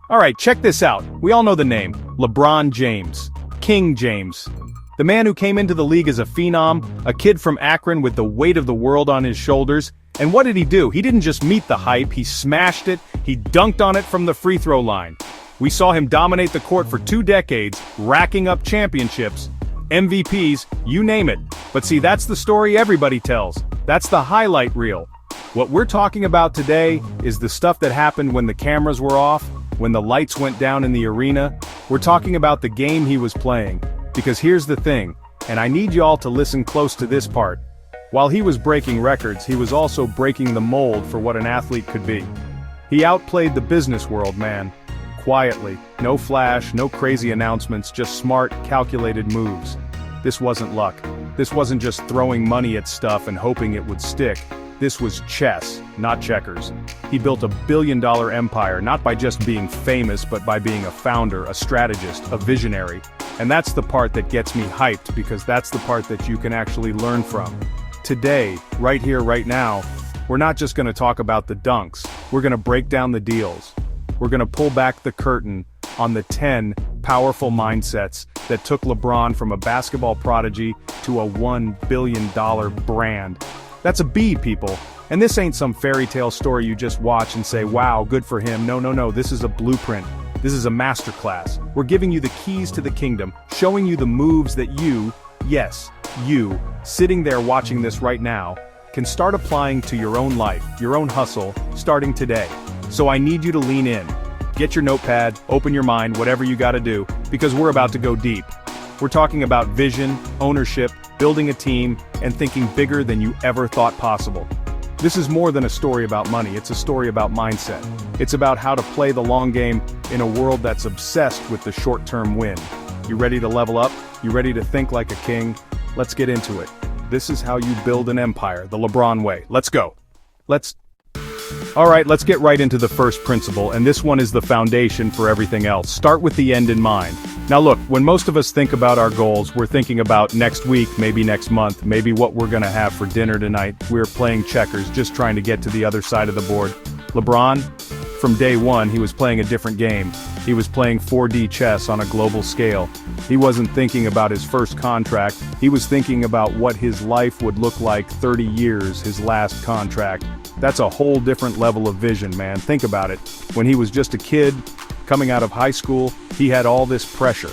Alright, check this out. We all know the name. LeBron James. King James. The man who came into the league as a phenom, a kid from Akron with the weight of the world on his shoulders. And what did he do? He didn't just meet the hype, he smashed it, he dunked on it from the free throw line. We saw him dominate the court for 2 decades, racking up championships, MVPs, you name it. But see, that's the story everybody tells. That's the highlight reel. What we're talking about today is the stuff that happened when the cameras were off, when the lights went down in the arena. We're talking about the game he was playing. Because here's the thing, and I need y'all to listen close to this part. While he was breaking records, he was also breaking the mold for what an athlete could be. He outplayed the business world, man. Quietly, no flash, no crazy announcements, just smart, calculated moves. This wasn't luck. This wasn't just throwing money at stuff and hoping it would stick. This was chess, not checkers. He built a billion-dollar empire not by just being famous but by being a founder, a strategist, a visionary. And that's the part that gets me hyped because that's the part that you can actually learn from. Today, right here, right now, we're not just going to talk about the dunks. We're going to break down the deals. We're going to pull back the curtain on the 10 powerful mindsets that took LeBron from a basketball prodigy to a $1 billion brand. That's a B, people. And this ain't some fairy tale story you just watch and say, wow, good for him. No, this is a blueprint. This is a masterclass. We're giving you the keys to the kingdom, showing you the moves that you, yes, you, sitting there watching this right now, can start applying to your own life, your own hustle, starting today. So I need you to lean in. Get your notepad, open your mind, whatever you gotta do, because we're about to go deep. We're talking about vision, ownership, building a team, and thinking bigger than you ever thought possible. This is more than a story about money, it's a story about mindset. It's about how to play the long game in a world that's obsessed with the short-term win. You ready to level up? You ready to think like a king? Let's get into it. This is how you build an empire, the LeBron way. Let's go. Alright, let's get right into the first principle, and this one is the foundation for everything else. Start with the end in mind. Now look, when most of us think about our goals, we're thinking about next week, maybe next month, maybe what we're gonna have for dinner tonight. We're playing checkers, just trying to get to the other side of the board. LeBron, from day one, he was playing a different game. He was playing 4D chess on a global scale. He wasn't thinking about his first contract, he was thinking about what his life would look like 30 years, his last contract. That's a whole different level of vision, man. Think about it. When he was just a kid, coming out of high school, he had all this pressure.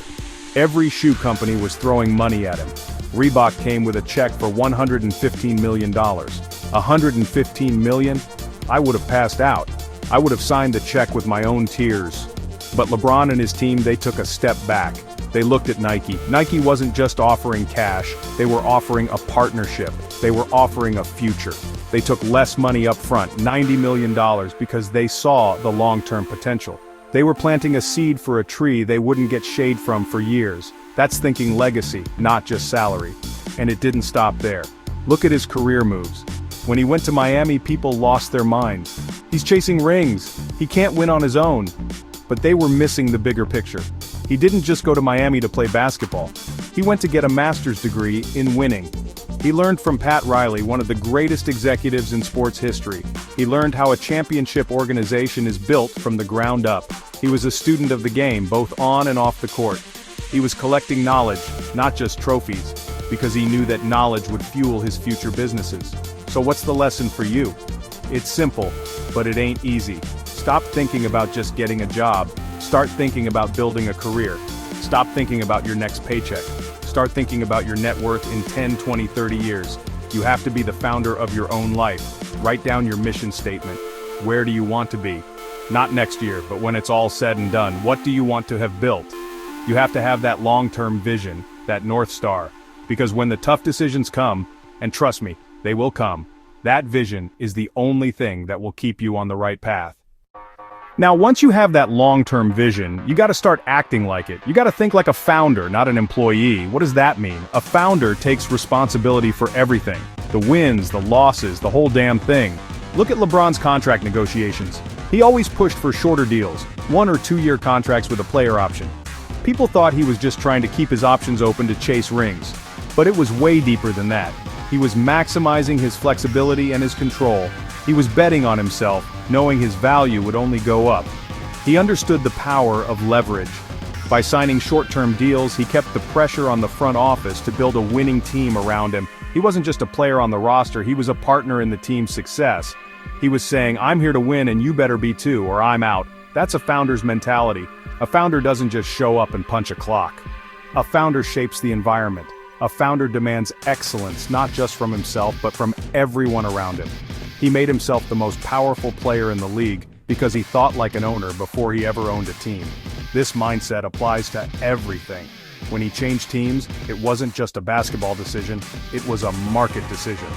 Every shoe company was throwing money at him. Reebok came with a check for $115 million. $115 million? I would have passed out. I would have signed the check with my own tears. But LeBron and his team, they took a step back. They looked at Nike. Nike wasn't just offering cash, they were offering a partnership. They were offering a future. They took less money up front, $90 million, because they saw the long-term potential. They were planting a seed for a tree they wouldn't get shade from for years. That's thinking legacy, not just salary. And it didn't stop there. Look at his career moves. When he went to Miami, people lost their minds. He's chasing rings. He can't win on his own. But they were missing the bigger picture. He didn't just go to Miami to play basketball. He went to get a master's degree in winning. He learned from Pat Riley, one of the greatest executives in sports history. He learned how a championship organization is built from the ground up. He was a student of the game, both on and off the court. He was collecting knowledge, not just trophies, because he knew that knowledge would fuel his future businesses. So what's the lesson for you? It's simple, but it ain't easy. Stop thinking about just getting a job. Start thinking about building a career. Stop thinking about your next paycheck. Start thinking about your net worth in 10, 20, 30 years. You have to be the founder of your own life. Write down your mission statement. Where do you want to be? Not next year, but when it's all said and done, what do you want to have built? You have to have that long-term vision, that North Star. Because when the tough decisions come, and trust me, they will come, that vision is the only thing that will keep you on the right path. Now, once you have that long-term vision, you gotta start acting like it. You gotta think like a founder, not an employee. What does that mean? A founder takes responsibility for everything. The wins, the losses, the whole damn thing. Look at LeBron's contract negotiations. He always pushed for shorter deals, 1 or 2 year contracts with a player option. People thought he was just trying to keep his options open to chase rings. But it was way deeper than that. He was maximizing his flexibility and his control. He was betting on himself, knowing his value would only go up. He understood the power of leverage. By signing short-term deals, he kept the pressure on the front office to build a winning team around him. He wasn't just a player on the roster, he was a partner in the team's success. He was saying, I'm here to win and you better be too, or I'm out. That's a founder's mentality. A founder doesn't just show up and punch a clock. A founder shapes the environment. A founder demands excellence, not just from himself, but from everyone around him. He made himself the most powerful player in the league because he thought like an owner before he ever owned a team. This mindset applies to everything. When he changed teams, it wasn't just a basketball decision, it was a market decision.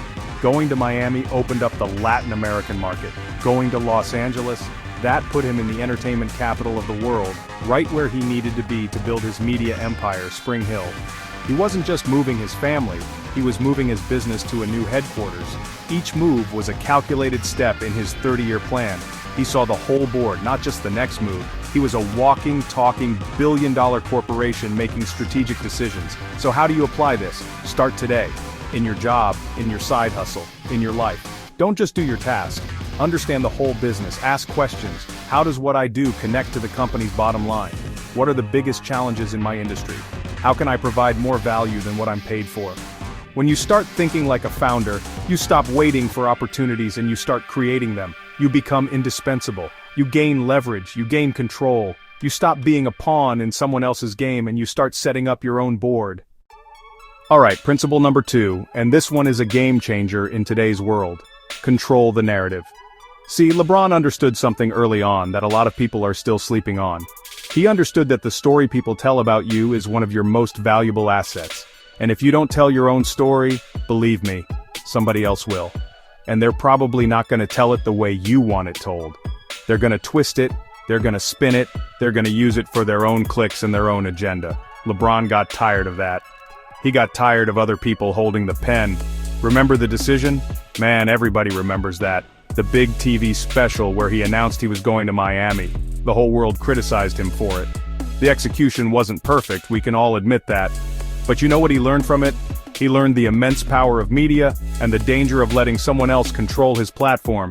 Going to Miami opened up the Latin American market. Going to Los Angeles, that put him in the entertainment capital of the world, right where he needed to be to build his media empire, Spring Hill. He wasn't just moving his family, he was moving his business to a new headquarters. Each move was a calculated step in his 30-year plan. He saw the whole board, not just the next move. He was a walking, talking, billion-dollar corporation making strategic decisions. So how do you apply this? Start today. In your job, in your side hustle, in your life. Don't just do your task. Understand the whole business. Ask questions. How does what I do connect to the company's bottom line? What are the biggest challenges in my industry? How can I provide more value than what I'm paid for? When you start thinking like a founder, you stop waiting for opportunities and you start creating them. You become indispensable. You gain leverage, you gain control. You stop being a pawn in someone else's game and you start setting up your own board. Alright, principle number 2, and this one is a game changer in today's world. Control the narrative. See, LeBron understood something early on that a lot of people are still sleeping on. He understood that the story people tell about you is one of your most valuable assets. And if you don't tell your own story, believe me, somebody else will. And they're probably not going to tell it the way you want it told. They're going to twist it, they're going to spin it, they're going to use it for their own clicks and their own agenda. LeBron got tired of that. He got tired of other people holding the pen. Remember the decision? Man, everybody remembers that. The big TV special where he announced he was going to Miami. The whole world criticized him for it. The execution wasn't perfect, we can all admit that. But you know what he learned from it? He learned the immense power of media and the danger of letting someone else control his platform.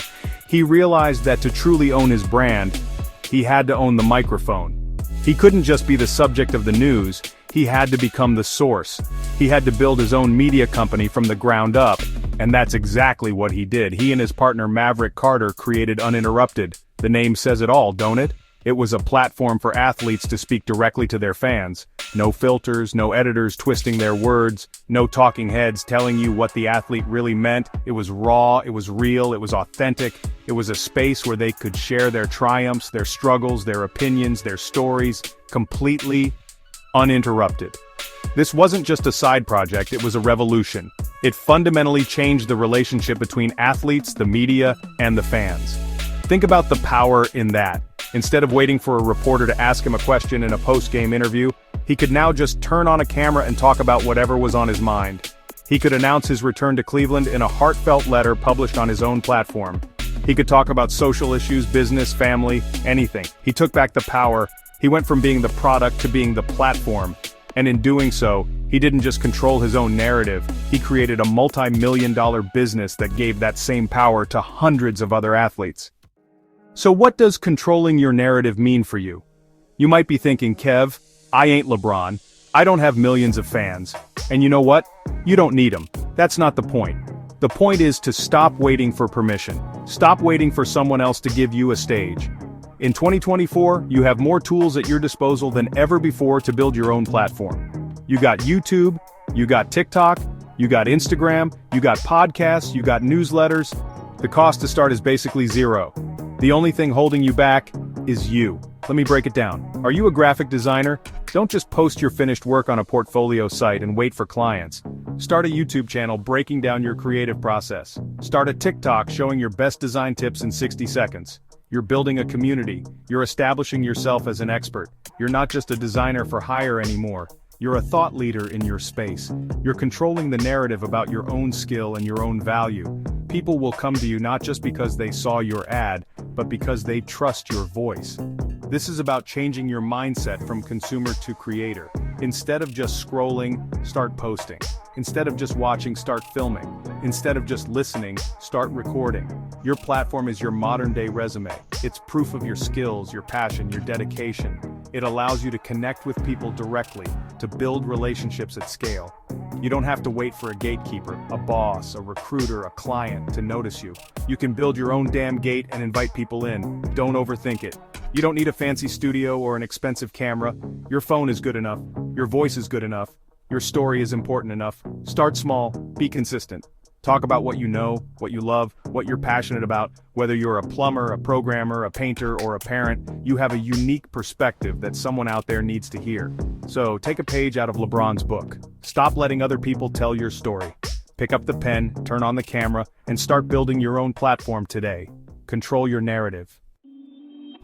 He realized that to truly own his brand, he had to own the microphone. He couldn't just be the subject of the news, he had to become the source. He had to build his own media company from the ground up, and that's exactly what he did. He and his partner Maverick Carter created Uninterrupted. The name says it all, don't it? It was a platform for athletes to speak directly to their fans. No filters, no editors twisting their words, no talking heads telling you what the athlete really meant. It was raw, it was real, it was authentic. It was a space where they could share their triumphs, their struggles, their opinions, their stories, completely uninterrupted. This wasn't just a side project, it was a revolution. It fundamentally changed the relationship between athletes, the media, and the fans. Think about the power in that. Instead of waiting for a reporter to ask him a question in a post-game interview, he could now just turn on a camera and talk about whatever was on his mind. He could announce his return to Cleveland in a heartfelt letter published on his own platform. He could talk about social issues, business, family, anything. He took back the power. He went from being the product to being the platform. And in doing so, he didn't just control his own narrative, he created a multi-million-dollar business that gave that same power to hundreds of other athletes. So what does controlling your narrative mean for you? You might be thinking, Kev, I ain't LeBron. I don't have millions of fans. And you know what? You don't need them. That's not the point. The point is to stop waiting for permission. Stop waiting for someone else to give you a stage. In 2024, you have more tools at your disposal than ever before to build your own platform. You got YouTube, you got TikTok, you got Instagram, you got podcasts, you got newsletters. The cost to start is basically zero. The only thing holding you back is you. Let me break it down. Are you a graphic designer? Don't just post your finished work on a portfolio site and wait for clients. Start a YouTube channel breaking down your creative process. Start a TikTok showing your best design tips in 60 seconds. You're building a community. You're establishing yourself as an expert. You're not just a designer for hire anymore. You're a thought leader in your space. You're controlling the narrative about your own skill and your own value. People will come to you not just because they saw your ad, but because they trust your voice. This is about changing your mindset from consumer to creator. Instead of just scrolling, start posting. Instead of just watching, start filming. Instead of just listening, start recording. Your platform is your modern-day resume. It's proof of your skills, your passion, your dedication. It allows you to connect with people directly, to build relationships at scale. You don't have to wait for a gatekeeper, a boss, a recruiter, a client to notice you. You can build your own damn gate and invite people in. Don't overthink it. You don't need a fancy studio or an expensive camera. Your phone is good enough. Your voice is good enough. Your story is important enough. Start small, be consistent. Talk about what you know, what you love, what you're passionate about. Whether you're a plumber, a programmer, a painter, or a parent, you have a unique perspective that someone out there needs to hear. So take a page out of LeBron's book. Stop letting other people tell your story. Pick up the pen, turn on the camera, and start building your own platform today. Control your narrative.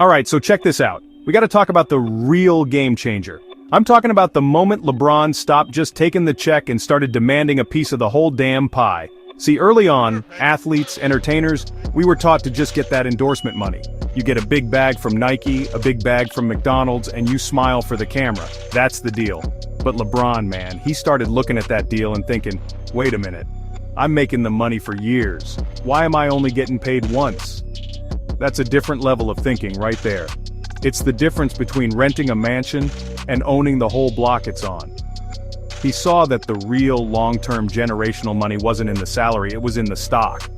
Alright, so check this out. We gotta talk about the real game changer. I'm talking about the moment LeBron stopped just taking the check and started demanding a piece of the whole damn pie. See, early on, athletes, entertainers, we were taught to just get that endorsement money. You get a big bag from Nike, a big bag from McDonald's, and you smile for the camera. That's the deal. But LeBron, man, he started looking at that deal and thinking, wait a minute, I'm making the money for years. Why am I only getting paid once? That's a different level of thinking right there. It's the difference between renting a mansion and owning the whole block it's on. He saw that the real long-term generational money wasn't in the salary, it was in the stock.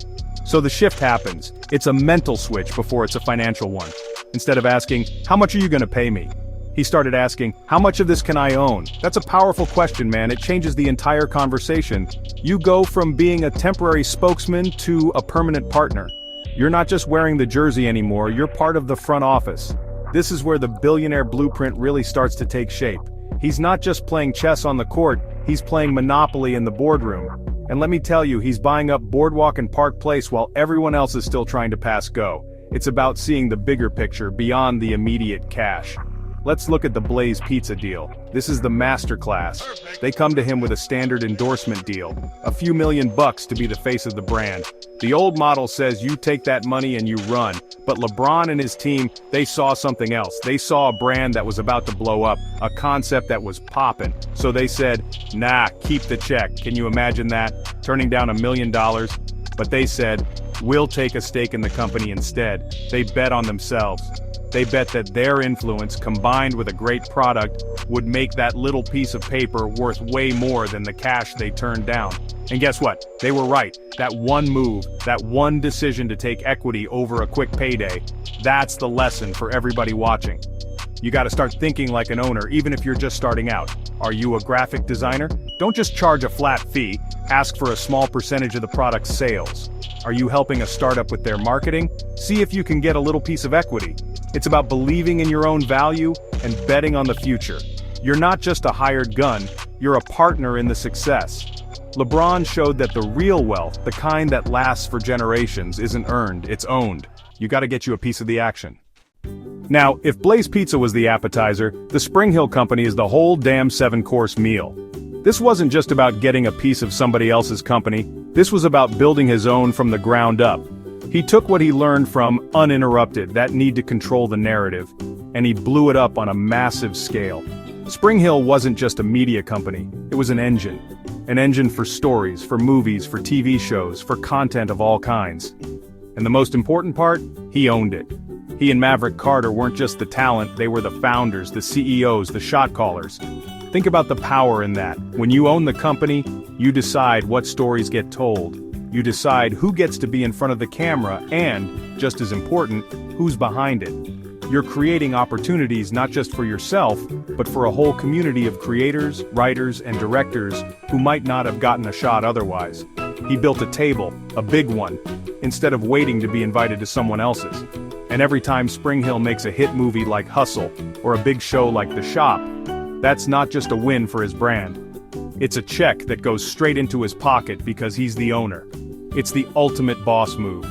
So the shift happens. It's a mental switch before it's a financial one. Instead of asking, how much are you gonna pay me? He started asking, how much of this can I own? That's a powerful question, man. It changes the entire conversation. You go from being a temporary spokesman to a permanent partner. You're not just wearing the jersey anymore, you're part of the front office. This is where the billionaire blueprint really starts to take shape. He's not just playing chess on the court, he's playing Monopoly in the boardroom. And let me tell you, he's buying up Boardwalk and Park Place while everyone else is still trying to pass go. It's about seeing the bigger picture beyond the immediate cash. Let's look at the Blaze Pizza deal. This is the masterclass. They come to him with a standard endorsement deal. A few $1,000,000 to be the face of the brand. The old model says you take that money and you run. But LeBron and his team, they saw something else. They saw a brand that was about to blow up, a concept that was popping. So they said, nah, keep the check. Can you imagine that? Turning down $1 million? But they said, we'll take a stake in the company instead. They bet on themselves. They bet that their influence, combined with a great product, would make that little piece of paper worth way more than the cash they turned down. And guess what? They were right. That one move, that one decision to take equity over a quick payday, that's the lesson for everybody watching. You gotta start thinking like an owner, even if you're just starting out. Are you a graphic designer? Don't just charge a flat fee, ask for a small percentage of the product's sales. Are you helping a startup with their marketing? See if you can get a little piece of equity. It's about believing in your own value and betting on the future. You're not just a hired gun, you're a partner in the success. LeBron showed that the real wealth, the kind that lasts for generations, isn't earned, it's owned. You gotta get you a piece of the action. Now, if Blaze Pizza was the appetizer, the Spring Hill Company is the whole damn 7-course meal. This wasn't just about getting a piece of somebody else's company, this was about building his own from the ground up. He took what he learned from Uninterrupted, that need to control the narrative, and he blew it up on a massive scale. Spring Hill wasn't just a media company, it was an engine. An engine for stories, for movies, for TV shows, for content of all kinds. And the most important part, he owned it. He and Maverick Carter weren't just the talent, they were the founders, the CEOs, the shot callers. Think about the power in that. When you own the company, you decide what stories get told. You decide who gets to be in front of the camera and, just as important, who's behind it. You're creating opportunities not just for yourself, but for a whole community of creators, writers, and directors who might not have gotten a shot otherwise. He built a table, a big one, instead of waiting to be invited to someone else's. And every time Spring Hill makes a hit movie like Hustle, or a big show like The Shop, that's not just a win for his brand. It's a check that goes straight into his pocket because he's the owner. It's the ultimate boss move.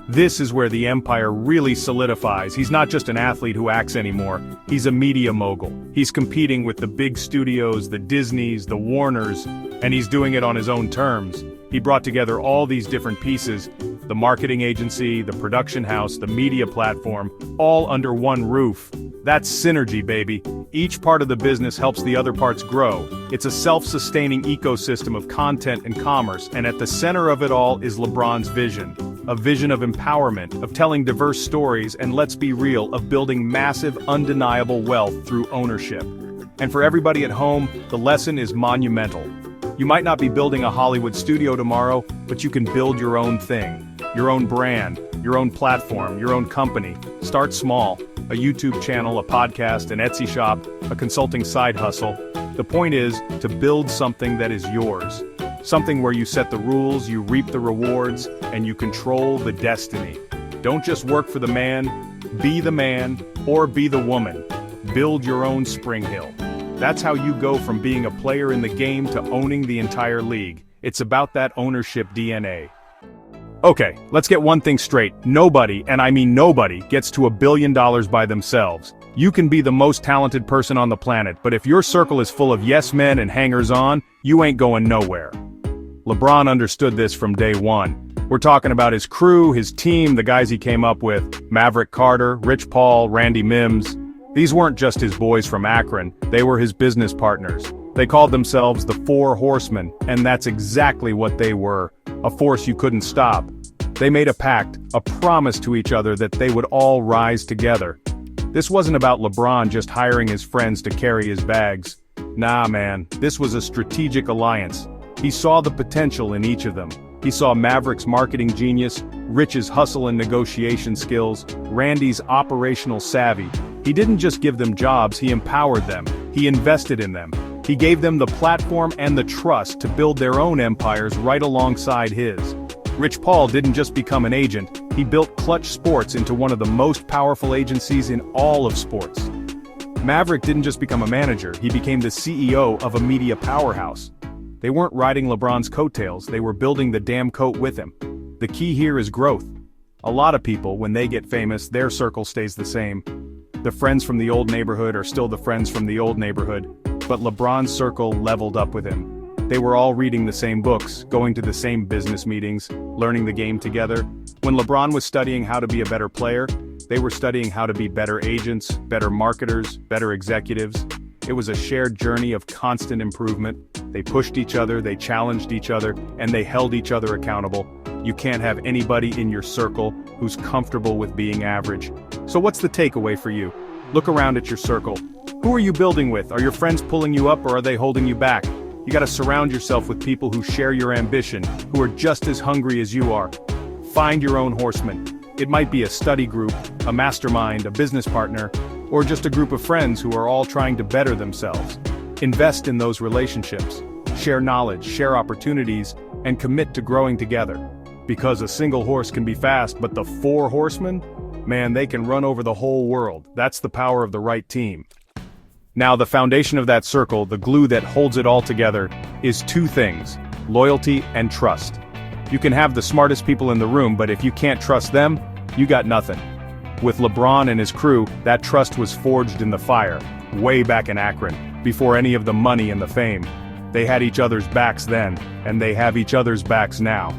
This is where the empire really solidifies. He's not just an athlete who acts anymore, he's a media mogul. He's competing with the big studios, the Disneys, the Warners, and he's doing it on his own terms. He brought together all these different pieces, The marketing agency, the production house, the media platform, all under one roof. That's synergy, baby. Each part of the business helps the other parts grow. It's a self-sustaining ecosystem of content and commerce, and at the center of it all is LeBron's vision. A vision of empowerment, of telling diverse stories, and let's be real, of building massive, undeniable wealth through ownership. And for everybody at home, the lesson is monumental. You might not be building a Hollywood studio tomorrow, but you can build your own thing, your own brand, your own platform, your own company. Start small. A YouTube channel, a podcast, an Etsy shop, a consulting side hustle. The point is to build something that is yours. Something where you set the rules, you reap the rewards, and you control the destiny. Don't just work for the man, or be the woman. Build your own Spring Hill. That's how you go from being a player in the game to owning the entire league. It's about that ownership DNA. Okay, let's get one thing straight. Nobody, and I mean nobody, gets to $1 billion by themselves. You can be the most talented person on the planet, but if your circle is full of yes men and hangers-on, you ain't going nowhere. LeBron understood this from day one. We're talking about his crew, his team, the guys he came up with, Maverick Carter, Rich Paul, Randy Mims. These weren't just his boys from Akron, they were his business partners. They called themselves the Four Horsemen, and that's exactly what they were, a force you couldn't stop. They made a pact, a promise to each other that they would all rise together. This wasn't about LeBron just hiring his friends to carry his bags. Nah, man, this was a strategic alliance. He saw the potential in each of them. He saw Maverick's marketing genius, Rich's hustle and negotiation skills, Randy's operational savvy. He didn't just give them jobs, he empowered them. He invested in them. He gave them the platform and the trust to build their own empires right alongside his. Rich Paul didn't just become an agent, he built Clutch Sports into one of the most powerful agencies in all of sports. Maverick didn't just become a manager, he became the CEO of a media powerhouse. They weren't riding LeBron's coattails, they were building the damn coat with him. The key here is growth. A lot of people, when they get famous, their circle stays the same. The friends from the old neighborhood are still the friends from the old neighborhood, but LeBron's circle leveled up with him. They were all reading the same books, going to the same business meetings, learning the game together. When LeBron was studying how to be a better player, they were studying how to be better agents, better marketers, better executives. It was a shared journey of constant improvement. They pushed each other, they challenged each other, and they held each other accountable. You can't have anybody in your circle who's comfortable with being average. So what's the takeaway for you? Look around at your circle. Who are you building with? Are your friends pulling you up or are they holding you back? You gotta surround yourself with people who share your ambition, who are just as hungry as you are. Find your own horseman. It might be a study group, a mastermind, a business partner, or just a group of friends who are all trying to better themselves. Invest in those relationships. Share knowledge, share opportunities, and commit to growing together. Because a single horse can be fast, but the four horsemen? Man, they can run over the whole world. That's the power of the right team. Now, the foundation of that circle, the glue that holds it all together, is two things: loyalty and trust. You can have the smartest people in the room, but if you can't trust them, you got nothing. With LeBron and his crew, that trust was forged in the fire, way back in Akron, before any of the money and the fame. They had each other's backs then, and they have each other's backs now.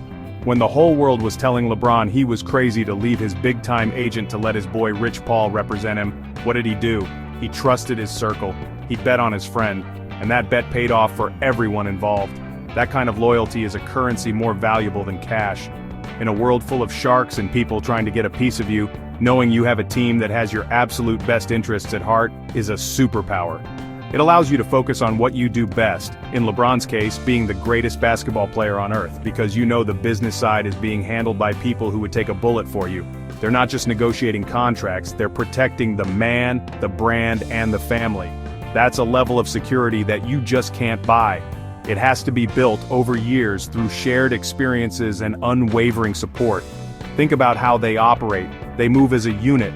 When the whole world was telling LeBron he was crazy to leave his big-time agent to let his boy Rich Paul represent him, what did he do? He trusted his circle, he bet on his friend, and that bet paid off for everyone involved. That kind of loyalty is a currency more valuable than cash. In a world full of sharks and people trying to get a piece of you, knowing you have a team that has your absolute best interests at heart is a superpower. It allows you to focus on what you do best, in LeBron's case, being the greatest basketball player on earth, because you know the business side is being handled by people who would take a bullet for you. They're not just negotiating contracts, they're protecting the man, the brand, and the family. That's a level of security that you just can't buy. It has to be built over years through shared experiences and unwavering support. Think about how they operate. They move as a unit.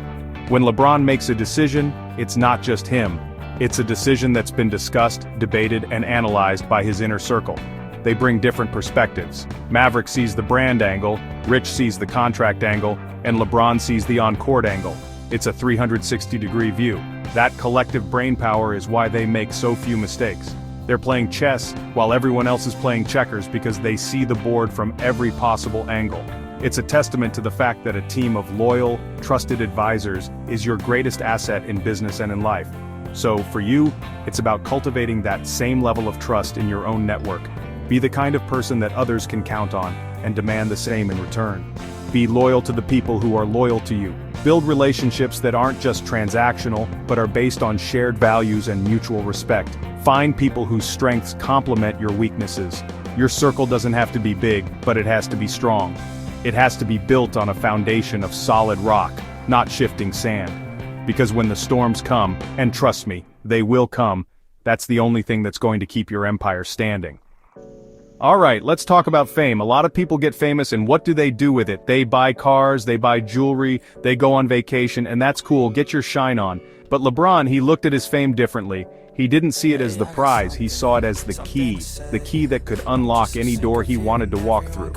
When LeBron makes a decision, it's not just him. It's a decision that's been discussed, debated, and analyzed by his inner circle. They bring different perspectives. Maverick sees the brand angle, Rich sees the contract angle, and LeBron sees the on-court angle. It's a 360-degree view. That collective brainpower is why they make so few mistakes. They're playing chess while everyone else is playing checkers because they see the board from every possible angle. It's a testament to the fact that a team of loyal, trusted advisors is your greatest asset in business and in life. So, for you, it's about cultivating that same level of trust in your own network. Be the kind of person that others can count on, and demand the same in return. Be loyal to the people who are loyal to you. Build relationships that aren't just transactional, but are based on shared values and mutual respect. Find people whose strengths complement your weaknesses. Your circle doesn't have to be big, but it has to be strong. It has to be built on a foundation of solid rock, not shifting sand. Because when the storms come, and trust me, they will come, that's the only thing that's going to keep your empire standing. Alright, let's talk about fame. A lot of people get famous, and what do they do with it? They buy cars, they buy jewelry, they go on vacation, and that's cool, get your shine on. But LeBron, he looked at his fame differently. He didn't see it as the prize, he saw it as the key that could unlock any door he wanted to walk through.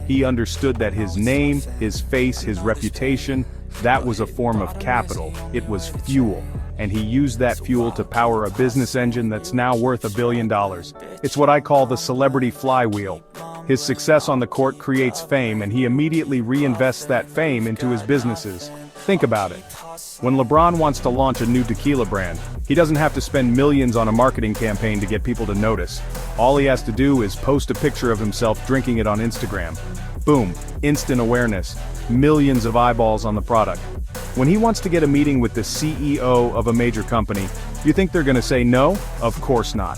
He understood that his name, his face, his reputation, that was a form of capital. It was fuel. And he used that fuel to power a business engine that's now worth $1 billion. It's what I call the celebrity flywheel. His success on the court creates fame, and he immediately reinvests that fame into his businesses. Think about it. When LeBron wants to launch a new tequila brand, he doesn't have to spend millions on a marketing campaign to get people to notice. All he has to do is post a picture of himself drinking it on Instagram. Boom, instant awareness, millions of eyeballs on the product. When he wants to get a meeting with the CEO of a major company, you think they're gonna say no? Of course not.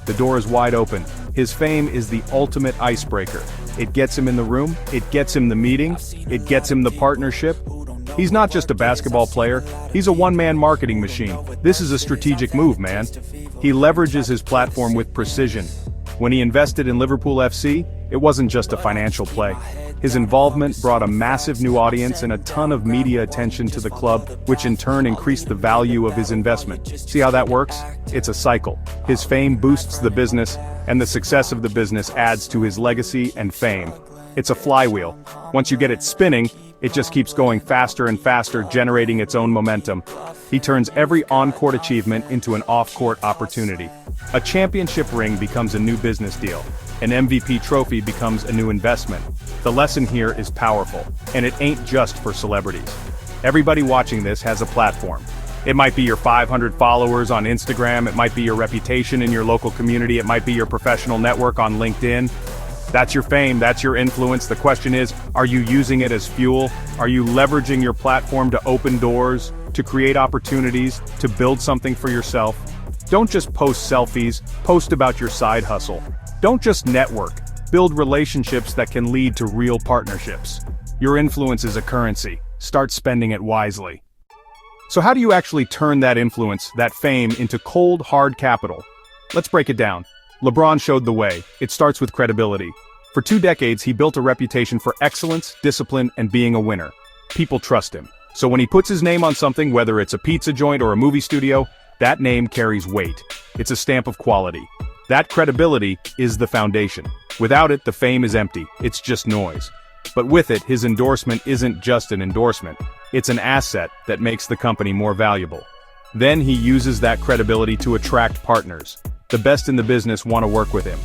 The door is wide open. His fame is the ultimate icebreaker. It gets him in the room, it gets him the meeting, it gets him the partnership. He's not just a basketball player, he's a one-man marketing machine. This is a strategic move, man. He leverages his platform with precision. When he invested in Liverpool FC, it wasn't just a financial play. His involvement brought a massive new audience and a ton of media attention to the club, which in turn increased the value of his investment. See how that works? It's a cycle. His fame boosts the business, and the success of the business adds to his legacy and fame. It's a flywheel. Once you get it spinning, it just keeps going faster and faster, generating its own momentum. He turns every on-court achievement into an off-court opportunity. A championship ring becomes a new business deal. An MVP trophy becomes a new investment. The lesson here is powerful, and it ain't just for celebrities. Everybody watching this has a platform. It might be your 500 followers on Instagram, it might be your reputation in your local community, it might be your professional network on LinkedIn. That's your fame, that's your influence. The question is, are you using it as fuel? Are you leveraging your platform to open doors, to create opportunities, to build something for yourself? Don't just post selfies, post about your side hustle. Don't just network, build relationships that can lead to real partnerships. Your influence is a currency. Start spending it wisely. So how do you actually turn that influence, that fame, into cold, hard capital? Let's break it down. LeBron showed the way. It starts with credibility. For 2 decades, he built a reputation for excellence, discipline, and being a winner. People trust him. So when he puts his name on something, whether it's a pizza joint or a movie studio, that name carries weight. It's a stamp of quality. That credibility is the foundation. Without it, the fame is empty. It's just noise. But with it, his endorsement isn't just an endorsement. It's an asset that makes the company more valuable. Then he uses that credibility to attract partners. The best in the business want to work with him.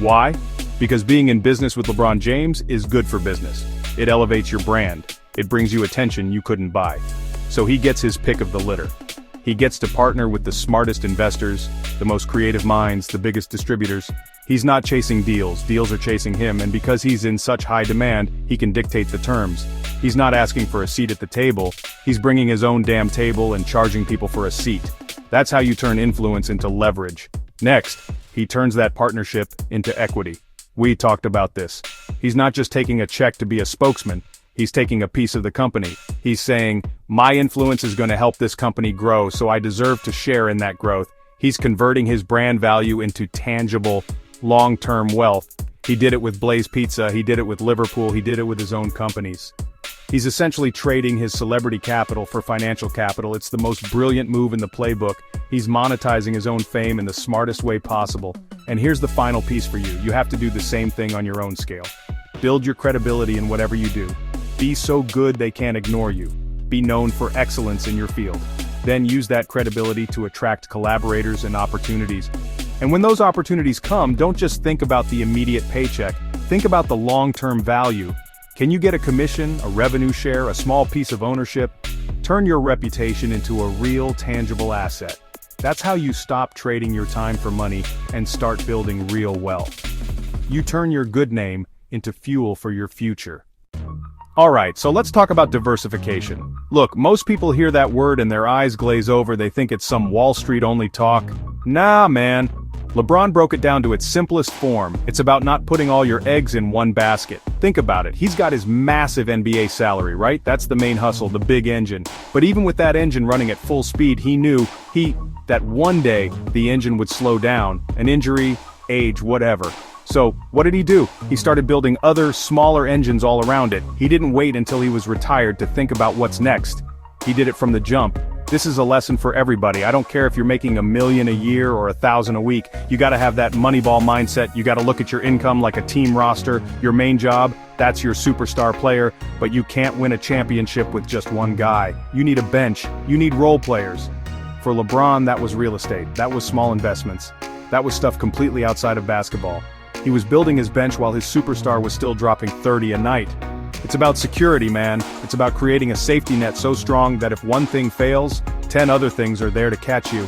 Why? Because being in business with LeBron James is good for business. It elevates your brand. It brings you attention you couldn't buy. So he gets his pick of the litter. He gets to partner with the smartest investors, the most creative minds, the biggest distributors. He's not chasing deals, deals are chasing him, and because he's in such high demand, he can dictate the terms. He's not asking for a seat at the table, he's bringing his own damn table and charging people for a seat. That's how you turn influence into leverage. Next, he turns that partnership into equity. We talked about this. He's not just taking a check to be a spokesman, he's taking a piece of the company. He's saying, my influence is going to help this company grow, so I deserve to share in that growth. He's converting his brand value into tangible, long-term wealth. He did it with Blaze Pizza, he did it with Liverpool, he did it with his own companies. He's essentially trading his celebrity capital for financial capital. It's the most brilliant move in the playbook. He's monetizing his own fame in the smartest way possible. And here's the final piece for you. You have to do the same thing on your own scale. Build your credibility in whatever you do. Be so good they can't ignore you. Be known for excellence in your field. Then use that credibility to attract collaborators and opportunities. And when those opportunities come, don't just think about the immediate paycheck. Think about the long-term value. Can you get a commission, a revenue share, a small piece of ownership? Turn your reputation into a real, tangible asset. That's how you stop trading your time for money and start building real wealth. You turn your good name into fuel for your future. Alright, so let's talk about diversification. Look, most people hear that word and their eyes glaze over, they think it's some Wall Street only talk. Nah, man. LeBron broke it down to its simplest form. It's about not putting all your eggs in one basket. Think about it. He's got his massive NBA salary, right? That's the main hustle, the big engine. But even with that engine running at full speed, he knew that one day the engine would slow down, an injury, age, whatever. So, what did he do? He started building other, smaller engines all around it. He didn't wait until he was retired to think about what's next. He did it from the jump. This is a lesson for everybody. I don't care if you're making $1 million a year or $1,000 a week. You gotta have that Moneyball mindset. You gotta look at your income like a team roster. Your main job, that's your superstar player, but you can't win a championship with just one guy. You need a bench. You need role players. For LeBron, that was real estate. That was small investments. That was stuff completely outside of basketball. He was building his bench while his superstar was still dropping 30 a night. It's about security, man. It's about creating a safety net so strong that if one thing fails, 10 other things are there to catch you.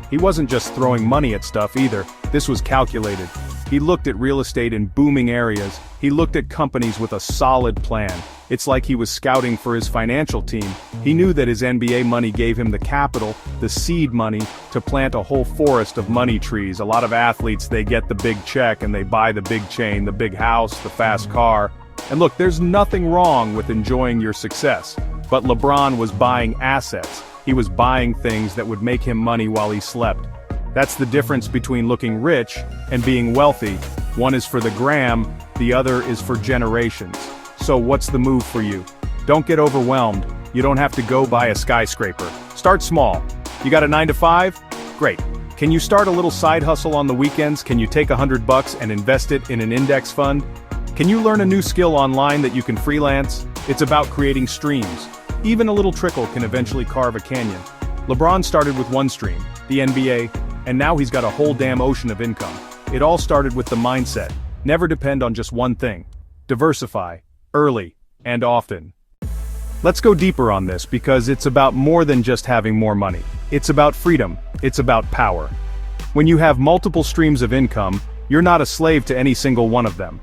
He wasn't just throwing money at stuff either. This was calculated. He looked at real estate in booming areas. He looked at companies with a solid plan. It's like he was scouting for his financial team. He knew that his NBA money gave him the capital, the seed money, to plant a whole forest of money trees. A lot of athletes, they get the big check and they buy the big chain, the big house, the fast car. And look, there's nothing wrong with enjoying your success. But LeBron was buying assets. He was buying things that would make him money while he slept. That's the difference between looking rich and being wealthy. One is for the gram, the other is for generations. So what's the move for you? Don't get overwhelmed. You don't have to go buy a skyscraper. Start small. You got a 9-to-5? Great. Can you start a little side hustle on the weekends? Can you take $100 and invest it in an index fund? Can you learn a new skill online that you can freelance? It's about creating streams. Even a little trickle can eventually carve a canyon. LeBron started with one stream, the NBA, and now he's got a whole damn ocean of income. It all started with the mindset. Never depend on just one thing. Diversify, early, and often. Let's go deeper on this because it's about more than just having more money. It's about freedom. It's about power. When you have multiple streams of income, you're not a slave to any single one of them.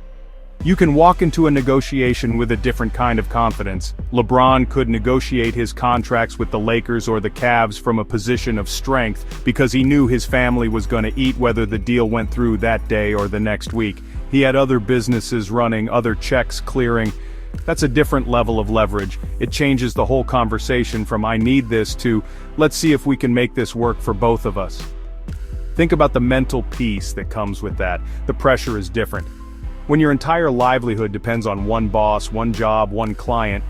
You can walk into a negotiation with a different kind of confidence. LeBron could negotiate his contracts with the Lakers or the Cavs from a position of strength because he knew his family was going to eat whether the deal went through that day or the next week. He had other businesses running, other checks clearing. That's a different level of leverage. It changes the whole conversation from "I need this" to "let's see if we can make this work for both of us." Think about the mental peace that comes with that. The pressure is different. When your entire livelihood depends on one boss, one job, one client,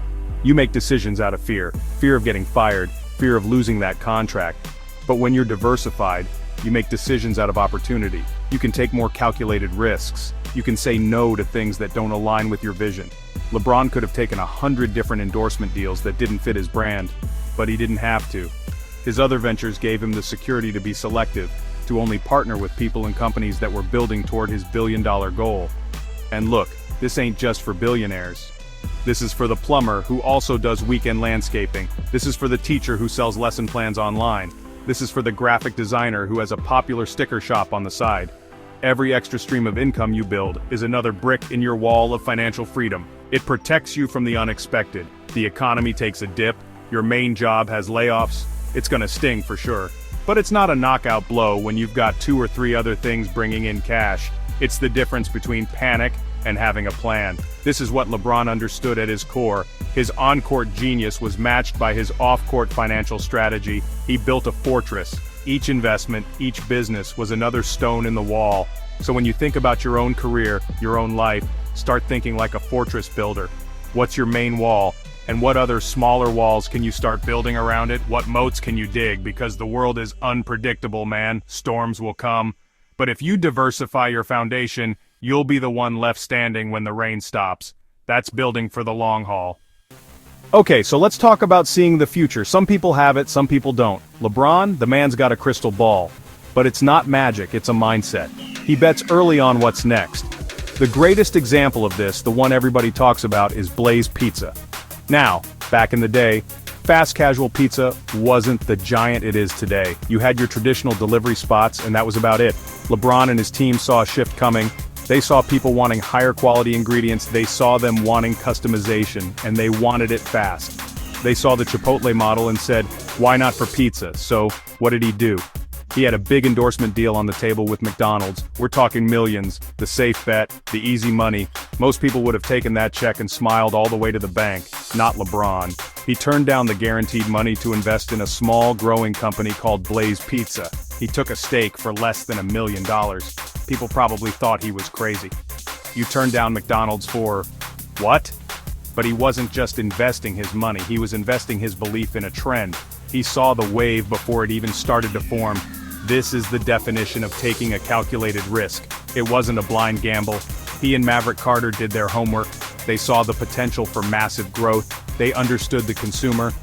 you make decisions out of fear. Fear of getting fired, fear of losing that contract. But when you're diversified, you make decisions out of opportunity. You can take more calculated risks. You can say no to things that don't align with your vision. LeBron could have taken 100 different endorsement deals that didn't fit his brand, but he didn't have to. His other ventures gave him the security to be selective, to only partner with people and companies that were building toward his billion-dollar goal. And look, this ain't just for billionaires. This is for the plumber who also does weekend landscaping. This is for the teacher who sells lesson plans online. This is for the graphic designer who has a popular sticker shop on the side. Every extra stream of income you build is another brick in your wall of financial freedom. It protects you from the unexpected. The economy takes a dip, your main job has layoffs. It's gonna sting for sure. But it's not a knockout blow when you've got 2 or 3 other things bringing in cash. It's the difference between panic and having a plan. This is what LeBron understood at his core. His on-court genius was matched by his off-court financial strategy. He built a fortress. Each investment, each business was another stone in the wall. So when you think about your own career, your own life, start thinking like a fortress builder. What's your main wall? And what other smaller walls can you start building around it? What moats can you dig? Because the world is unpredictable, man. Storms will come. But if you diversify your foundation, you'll be the one left standing when the rain stops. That's building for the long haul. Okay, so let's talk about seeing the future. Some people have it, some people don't. LeBron, the man's got a crystal ball. But it's not magic, it's a mindset. He bets early on what's next. The greatest example of this, the one everybody talks about, is Blaze Pizza. Now, back in the day, fast casual pizza wasn't the giant it is today. You had your traditional delivery spots, and that was about it. LeBron and his team saw a shift coming. They saw people wanting higher quality ingredients, they saw them wanting customization, and they wanted it fast. They saw the Chipotle model and said, why not for pizza? So, what did he do? He had a big endorsement deal on the table with McDonald's. We're talking millions, the safe bet, the easy money. Most people would have taken that check and smiled all the way to the bank. Not LeBron. He turned down the guaranteed money to invest in a small, growing company called Blaze Pizza. He took a stake for less than $1 million. People probably thought he was crazy. You turned down McDonald's for what? But he wasn't just investing his money, he was investing his belief in a trend. He saw the wave before it even started to form. This is the definition of taking a calculated risk. It wasn't a blind gamble. He and Maverick Carter did their homework. They saw the potential for massive growth. They understood the consumer.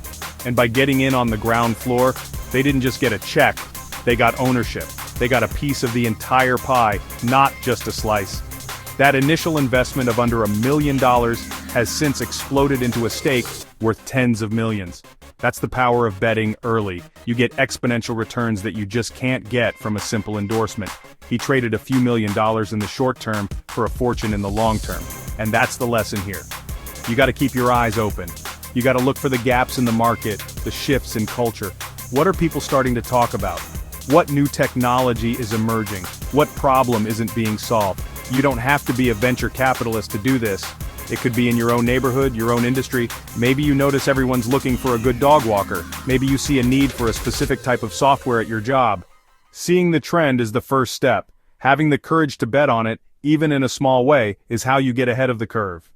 And by getting in on the ground floor, they didn't just get a check, they got ownership. They got a piece of the entire pie, not just a slice. That initial investment of under $1 million has since exploded into a stake worth tens of millions. That's the power of betting early. You get exponential returns that you just can't get from a simple endorsement. He traded a few $1 million in the short term for a fortune in the long term. And that's the lesson here. You gotta keep your eyes open. You gotta look for the gaps in the market, the shifts in culture. What are people starting to talk about? What new technology is emerging? What problem isn't being solved? You don't have to be a venture capitalist to do this. It could be in your own neighborhood, your own industry. Maybe you notice everyone's looking for a good dog walker. Maybe you see a need for a specific type of software at your job. Seeing the trend is the first step. Having the courage to bet on it, even in a small way, is how you get ahead of the curve.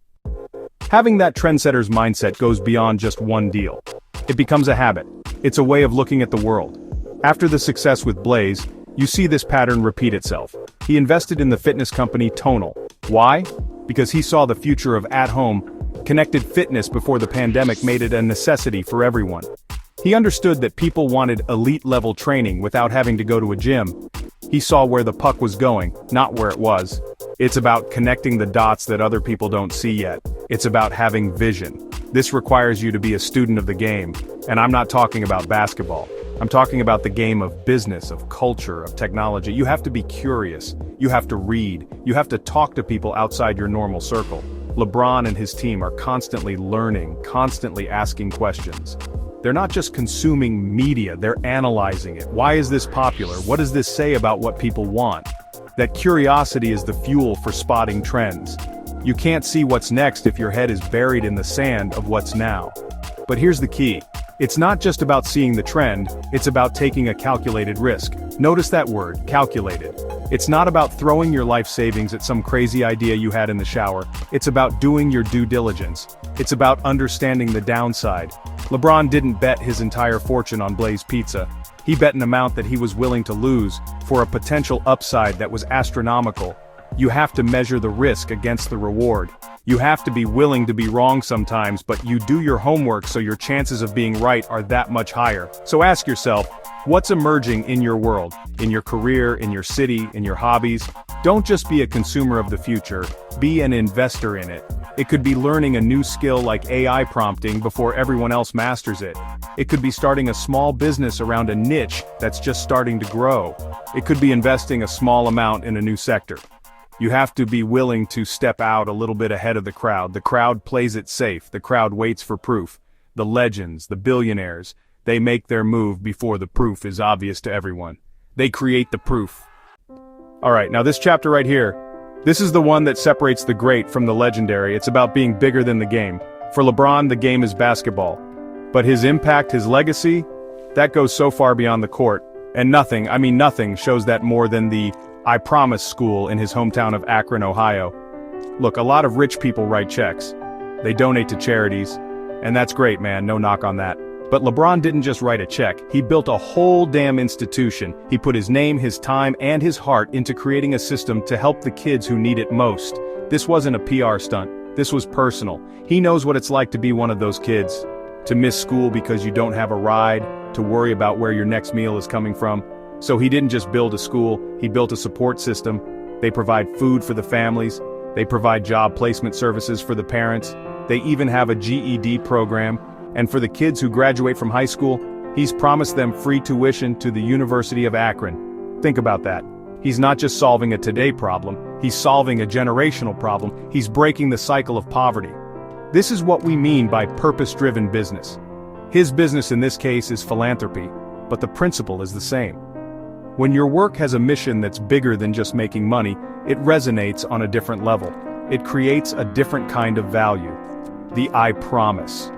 Having that trendsetter's mindset goes beyond just one deal. It becomes a habit. It's a way of looking at the world. After the success with Blaze, you see this pattern repeat itself. He invested in the fitness company Tonal. Why? Because he saw the future of at-home, connected fitness before the pandemic made it a necessity for everyone. He understood that people wanted elite-level training without having to go to a gym. He saw where the puck was going, not where it was. It's about connecting the dots that other people don't see yet. It's about having vision. This requires you to be a student of the game, and I'm not talking about basketball. I'm talking about the game of business, of culture, of technology. You have to be curious. You have to read. You have to talk to people outside your normal circle. LeBron and his team are constantly learning, constantly asking questions. They're not just consuming media, they're analyzing it. Why is this popular? What does this say about what people want? That curiosity is the fuel for spotting trends. You can't see what's next if your head is buried in the sand of what's now. But here's the key. It's not just about seeing the trend, it's about taking a calculated risk. Notice that word, calculated. It's not about throwing your life savings at some crazy idea you had in the shower. It's about doing your due diligence. It's about understanding the downside. LeBron didn't bet his entire fortune on Blaze Pizza. He bet an amount that he was willing to lose for a potential upside that was astronomical. You have to measure the risk against the reward. You have to be willing to be wrong sometimes, but you do your homework so your chances of being right are that much higher. So ask yourself, what's emerging in your world, in your career, in your city, in your hobbies? Don't just be a consumer of the future, be an investor in it. It could be learning a new skill like AI prompting before everyone else masters it. It could be starting a small business around a niche that's just starting to grow. It could be investing a small amount in a new sector. You have to be willing to step out a little bit ahead of the crowd. The crowd plays it safe. The crowd waits for proof. The legends, the billionaires, they make their move before the proof is obvious to everyone. They create the proof. Alright, now this chapter right here, this is the one that separates the great from the legendary. It's about being bigger than the game. For LeBron, the game is basketball. But his impact, his legacy, that goes so far beyond the court. And nothing, I mean nothing, shows that more than the I Promise school in his hometown of Akron, Ohio. Look, a lot of rich people write checks. They donate to charities. And that's great, man, no knock on that. But LeBron didn't just write a check, he built a whole damn institution. He put his name, his time, and his heart into creating a system to help the kids who need it most. This wasn't a PR stunt, this was personal. He knows what it's like to be one of those kids. To miss school because you don't have a ride, to worry about where your next meal is coming from. So he didn't just build a school, he built a support system. They provide food for the families. They provide job placement services for the parents. They even have a GED program. And for the kids who graduate from high school, he's promised them free tuition to the University of Akron. Think about that. He's not just solving a today problem, he's solving a generational problem. He's breaking the cycle of poverty. This is what we mean by purpose-driven business. His business in this case is philanthropy, but the principle is the same. When your work has a mission that's bigger than just making money, it resonates on a different level. It creates a different kind of value. The I promise.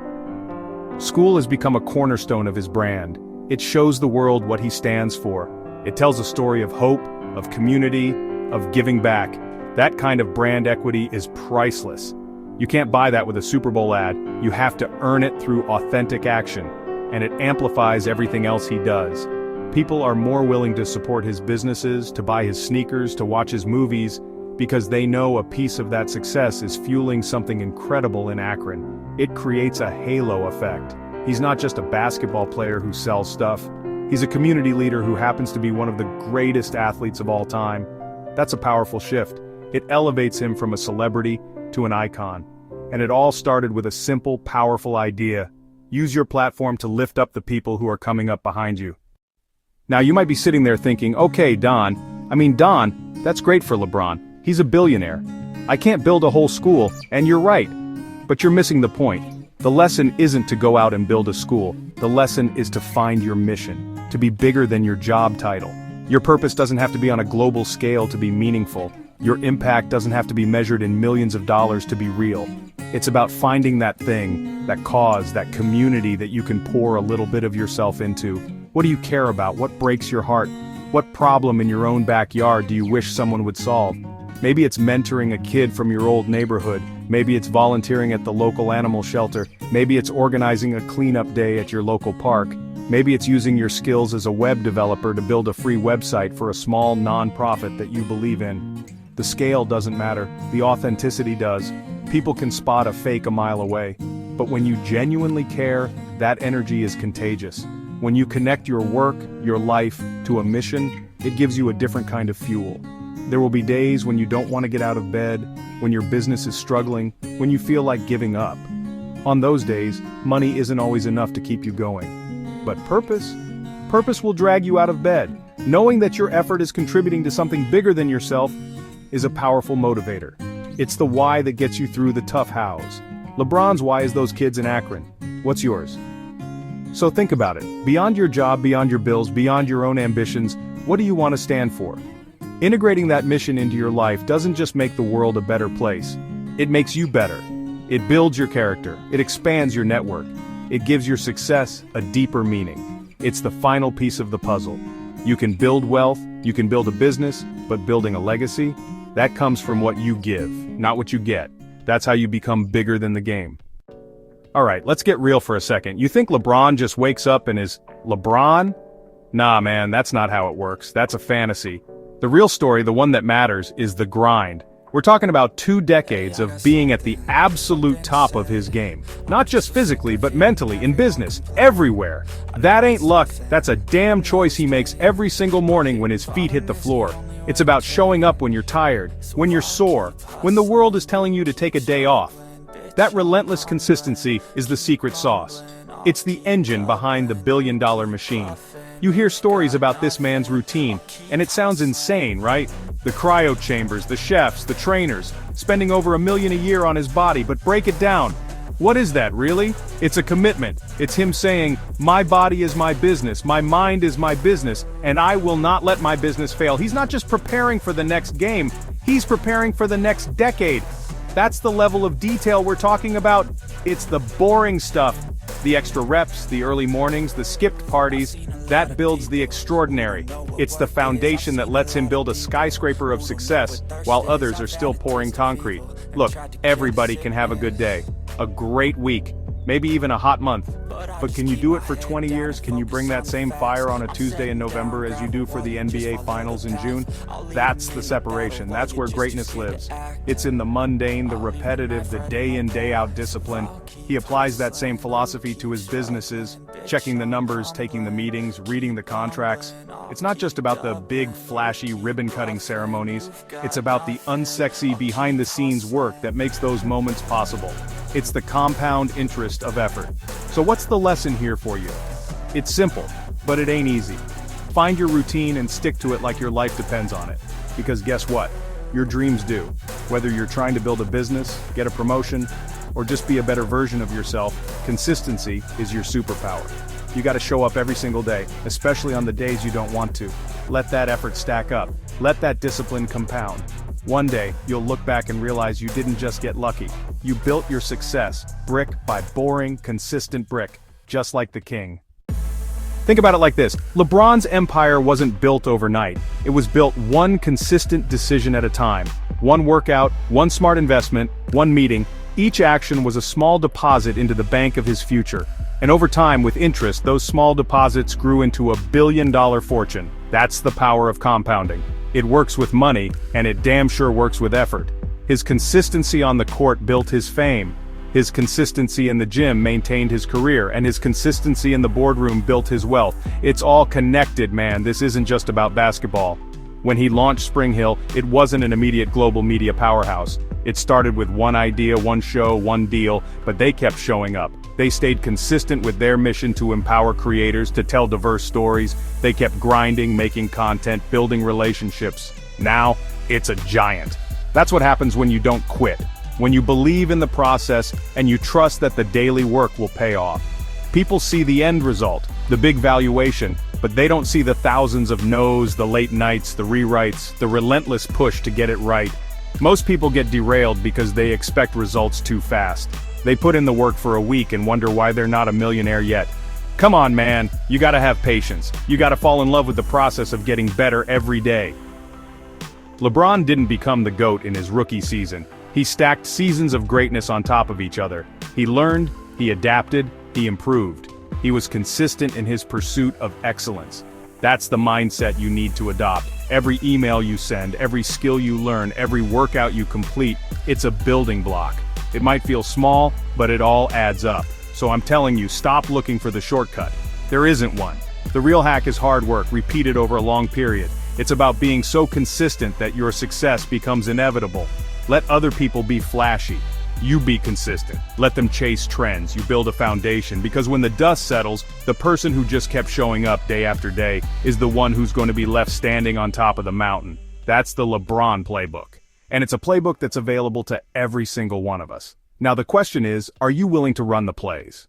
School has become a cornerstone of his brand. It shows the world what he stands for. It tells a story of hope, of community, of giving back. That kind of brand equity is priceless. You can't buy that with a Super Bowl ad. You have to earn it through authentic action. And it amplifies everything else he does. People are more willing to support his businesses, to buy his sneakers, to watch his movies, because they know a piece of that success is fueling something incredible in Akron. It creates a halo effect. He's not just a basketball player who sells stuff. He's a community leader who happens to be one of the greatest athletes of all time. That's a powerful shift. It elevates him from a celebrity to an icon. And it all started with a simple, powerful idea. Use your platform to lift up the people who are coming up behind you. Now you might be sitting there thinking, okay, Don, that's great for LeBron. He's a billionaire. I can't build a whole school, and you're right. But you're missing the point. The lesson isn't to go out and build a school. The lesson is to find your mission, to be bigger than your job title. Your purpose doesn't have to be on a global scale to be meaningful. Your impact doesn't have to be measured in millions of dollars to be real. It's about finding that thing, that cause, that community that you can pour a little bit of yourself into. What do you care about? What breaks your heart? What problem in your own backyard do you wish someone would solve? Maybe it's mentoring a kid from your old neighborhood. Maybe it's volunteering at the local animal shelter. Maybe it's organizing a cleanup day at your local park. Maybe it's using your skills as a web developer to build a free website for a small nonprofit that you believe in. The scale doesn't matter, the authenticity does. People can spot a fake a mile away. But when you genuinely care, that energy is contagious. When you connect your work, your life, to a mission, it gives you a different kind of fuel. There will be days when you don't want to get out of bed, when your business is struggling, when you feel like giving up. On those days, money isn't always enough to keep you going. But purpose will drag you out of bed. Knowing that your effort is contributing to something bigger than yourself is a powerful motivator. It's the why that gets you through the tough hows. LeBron's why is those kids in Akron. What's yours? So think about it. Beyond your job, beyond your bills, beyond your own ambitions, what do you want to stand for? Integrating that mission into your life doesn't just make the world a better place. It makes you better. It builds your character. It expands your network. It gives your success a deeper meaning. It's the final piece of the puzzle. You can build wealth, you can build a business, but building a legacy, that comes from what you give, not what you get. That's how you become bigger than the game. Alright, let's get real for a second. You think LeBron just wakes up and is LeBron? Nah man, that's not how it works. That's a fantasy. The real story, the one that matters, is the grind. We're talking about 2 decades of being at the absolute top of his game. Not just physically, but mentally, in business, everywhere. That ain't luck, that's a damn choice he makes every single morning when his feet hit the floor. It's about showing up when you're tired, when you're sore, when the world is telling you to take a day off. That relentless consistency is the secret sauce. It's the engine behind the billion-dollar machine. You hear stories about this man's routine, and it sounds insane, right? The cryo chambers, the chefs, the trainers, spending over $1 million a year on his body, but break it down. What is that, really? It's a commitment. It's him saying, my body is my business, my mind is my business, and I will not let my business fail. He's not just preparing for the next game, he's preparing for the next decade. That's the level of detail we're talking about. It's the boring stuff. The extra reps, the early mornings, the skipped parties, that builds the extraordinary. It's the foundation that lets him build a skyscraper of success while others are still pouring concrete. Look, everybody can have a good day, a great week, maybe even a hot month. But can you do it for 20 years? Can you bring that same fire on a Tuesday in November as you do for the NBA Finals in June? That's the separation. That's where greatness lives. It's in the mundane, the repetitive, the day in, day out discipline. He applies that same philosophy to his businesses, checking the numbers, taking the meetings, reading the contracts. It's not just about the big, flashy, ribbon-cutting ceremonies. It's about the unsexy, behind-the-scenes work that makes those moments possible. It's the compound interest of effort. So what's the lesson here for you? It's simple, but it ain't easy. Find your routine and stick to it like your life depends on it. Because guess what? Your dreams do. Whether you're trying to build a business, get a promotion, or just be a better version of yourself, consistency is your superpower. You gotta show up every single day, especially on the days you don't want to. Let that effort stack up. Let that discipline compound. One day, you'll look back and realize you didn't just get lucky. You built your success, brick by boring, consistent brick, just like the king. Think about it like this. LeBron's empire wasn't built overnight. It was built one consistent decision at a time. One workout, one smart investment, one meeting. Each action was a small deposit into the bank of his future. And over time, with interest, those small deposits grew into a billion-dollar fortune. That's the power of compounding. It works with money, and it damn sure works with effort. His consistency on the court built his fame. His consistency in the gym maintained his career, and his consistency in the boardroom built his wealth. It's all connected, man. This isn't just about basketball. When he launched Spring Hill, it wasn't an immediate global media powerhouse. It started with one idea, one show, one deal, but they kept showing up. They stayed consistent with their mission to empower creators, to tell diverse stories. They kept grinding, making content, building relationships. Now, it's a giant. That's what happens when you don't quit. When you believe in the process and you trust that the daily work will pay off. People see the end result, the big valuation, but they don't see the thousands of no's, the late nights, the rewrites, the relentless push to get it right. Most people get derailed because they expect results too fast. They put in the work for a week and wonder why they're not a millionaire yet. Come on, man, you gotta have patience. You gotta fall in love with the process of getting better every day. LeBron didn't become the GOAT in his rookie season. He stacked seasons of greatness on top of each other. He learned, he adapted, he improved. He was consistent in his pursuit of excellence. That's the mindset you need to adopt. Every email you send, every skill you learn, every workout you complete, it's a building block. It might feel small, but it all adds up. So I'm telling you, stop looking for the shortcut. There isn't one. The real hack is hard work, repeated over a long period. It's about being so consistent that your success becomes inevitable. Let other people be flashy. You be consistent. Let them chase trends. You build a foundation, because when the dust settles, the person who just kept showing up day after day is the one who's going to be left standing on top of the mountain. That's the LeBron playbook. And it's a playbook that's available to every single one of us. Now the question is, are you willing to run the plays?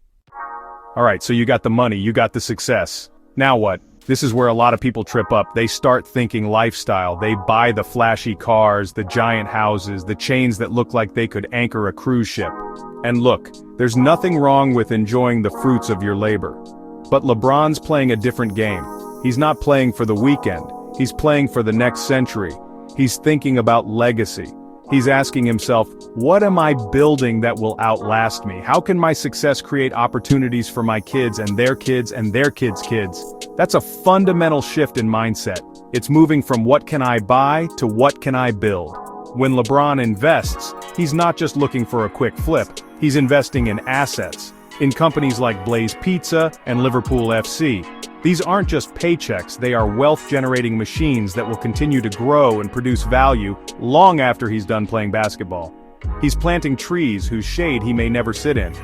Alright, so you got the money, you got the success. Now what? This is where a lot of people trip up. They start thinking lifestyle. They buy the flashy cars, the giant houses, the chains that look like they could anchor a cruise ship. And look, there's nothing wrong with enjoying the fruits of your labor. But LeBron's playing a different game. He's not playing for the weekend. He's playing for the next century. He's thinking about legacy. He's asking himself, what am I building that will outlast me? How can my success create opportunities for my kids and their kids and their kids' kids? That's a fundamental shift in mindset. It's moving from what can I buy to what can I build. When LeBron invests, he's not just looking for a quick flip. He's investing in assets, in companies like Blaze Pizza and Liverpool FC. These aren't just paychecks, they are wealth-generating machines that will continue to grow and produce value long after he's done playing basketball. He's planting trees whose shade he may never sit in.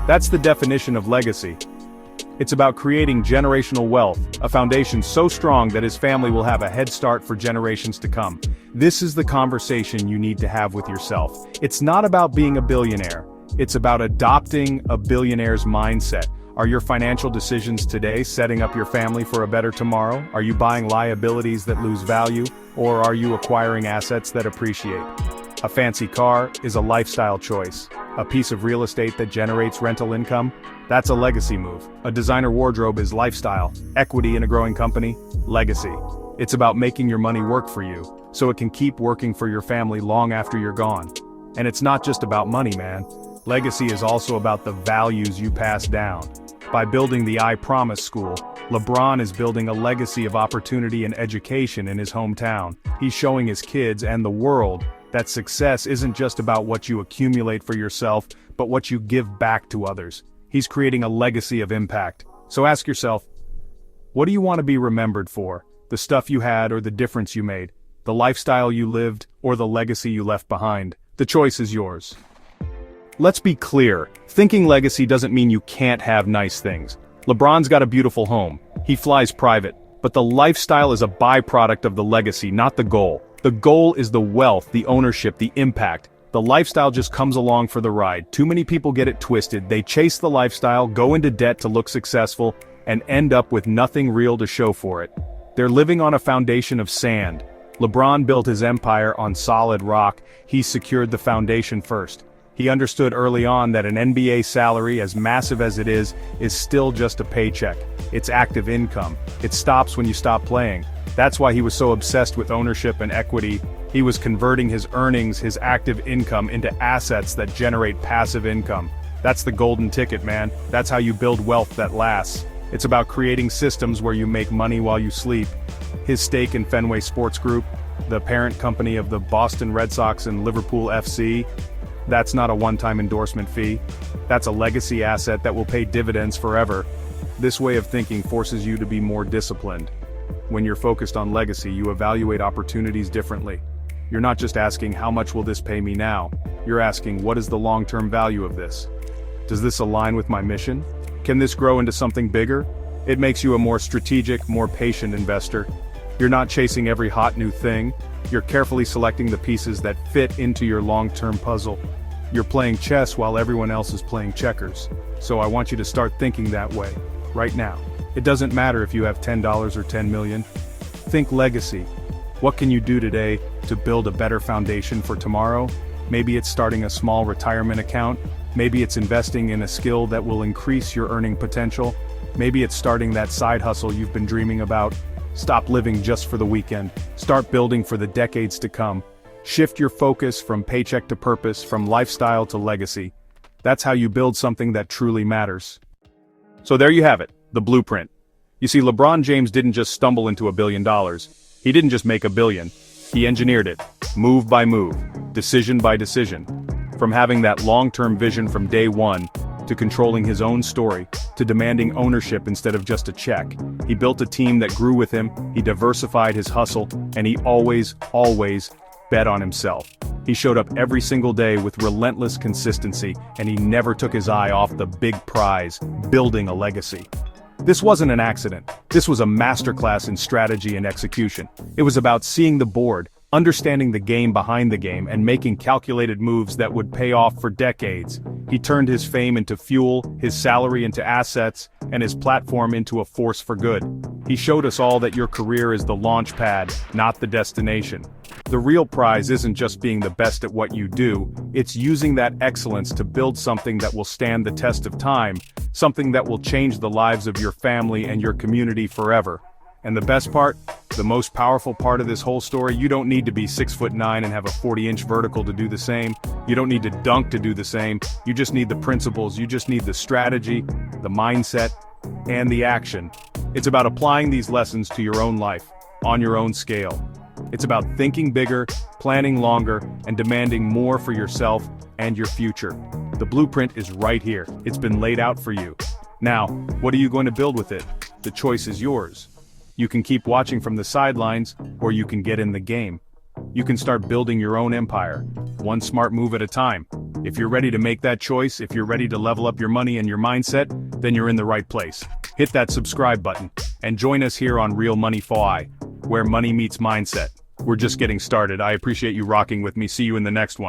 That's the definition of legacy. It's about creating generational wealth, a foundation so strong that his family will have a head start for generations to come. This is the conversation you need to have with yourself. It's not about being a billionaire. It's about adopting a billionaire's mindset. Are your financial decisions today setting up your family for a better tomorrow? Are you buying liabilities that lose value? Or are you acquiring assets that appreciate? A fancy car is a lifestyle choice. A piece of real estate that generates rental income? That's a legacy move. A designer wardrobe is lifestyle. Equity in a growing company? Legacy. It's about making your money work for you, so it can keep working for your family long after you're gone. And it's not just about money, man. Legacy is also about the values you pass down. By building the I Promise School, LeBron is building a legacy of opportunity and education in his hometown. He's showing his kids and the world that success isn't just about what you accumulate for yourself, but what you give back to others. He's creating a legacy of impact. So ask yourself, what do you want to be remembered for? The stuff you had or the difference you made? The lifestyle you lived or the legacy you left behind? The choice is yours. Let's be clear, thinking legacy doesn't mean you can't have nice things. LeBron's got a beautiful home. He flies private. But the lifestyle is a byproduct of the legacy, not the goal. The goal is the wealth, the ownership, the impact. The lifestyle just comes along for the ride. Too many people get it twisted. They chase the lifestyle, go into debt to look successful, and end up with nothing real to show for it. They're living on a foundation of sand. LeBron built his empire on solid rock. He secured the foundation first. He understood early on that an NBA salary, as massive as it is still just a paycheck. It's active income. It stops when you stop playing. That's why he was so obsessed with ownership and equity. He was converting his earnings, his active income, into assets that generate passive income. That's the golden ticket, man. That's how you build wealth that lasts. It's about creating systems where you make money while you sleep. His stake in Fenway Sports Group, the parent company of the Boston Red Sox and Liverpool FC, that's not a one-time endorsement fee. That's a legacy asset that will pay dividends forever. This way of thinking forces you to be more disciplined. When you're focused on legacy, you evaluate opportunities differently. You're not just asking, how much will this pay me now? You're asking, what is the long-term value of this? Does this align with my mission? Can this grow into something bigger? It makes you a more strategic, more patient investor. You're not chasing every hot new thing. You're carefully selecting the pieces that fit into your long-term puzzle. You're playing chess while everyone else is playing checkers. So I want you to start thinking that way, right now. It doesn't matter if you have $10 or 10 million. Think legacy. What can you do today to build a better foundation for tomorrow? Maybe it's starting a small retirement account. Maybe it's investing in a skill that will increase your earning potential. Maybe it's starting that side hustle you've been dreaming about. Stop living just for the weekend. Start building for the decades to come. Shift your focus from paycheck to purpose, from lifestyle to legacy. That's how you build something that truly matters. So there you have it, the blueprint. You see, LeBron James didn't just stumble into $1 billion. He didn't just make $1 billion. He engineered it, move by move, decision by decision. From having that long-term vision from day one, to controlling his own story, to demanding ownership instead of just a check. He built a team that grew with him, he diversified his hustle, and he always bet on himself. He showed up every single day with relentless consistency, and he never took his eye off the big prize, building a legacy. This wasn't an accident. This was a masterclass in strategy and execution. It was about seeing the board, understanding the game behind the game, and making calculated moves that would pay off for decades. He turned his fame into fuel, his salary into assets, and his platform into a force for good. He showed us all that your career is the launch pad, not the destination. The real prize isn't just being the best at what you do, it's using that excellence to build something that will stand the test of time, something that will change the lives of your family and your community forever. And the best part, the most powerful part of this whole story, you don't need to be 6'9" and have a 40-inch vertical to do the same. You don't need to dunk to do the same. You just need the principles, you just need the strategy, the mindset, and the action. It's about applying these lessons to your own life, on your own scale. It's about thinking bigger, planning longer, and demanding more for yourself and your future. The blueprint is right here. It's been laid out for you. Now, what are you going to build with it? The choice is yours. You can keep watching from the sidelines, or you can get in the game. You can start building your own empire, one smart move at a time. If you're ready to make that choice, if you're ready to level up your money and your mindset, then you're in the right place. Hit that subscribe button, and join us here on Real MoneyFY, where money meets mindset. We're just getting started. I appreciate you rocking with me. See you in the next one.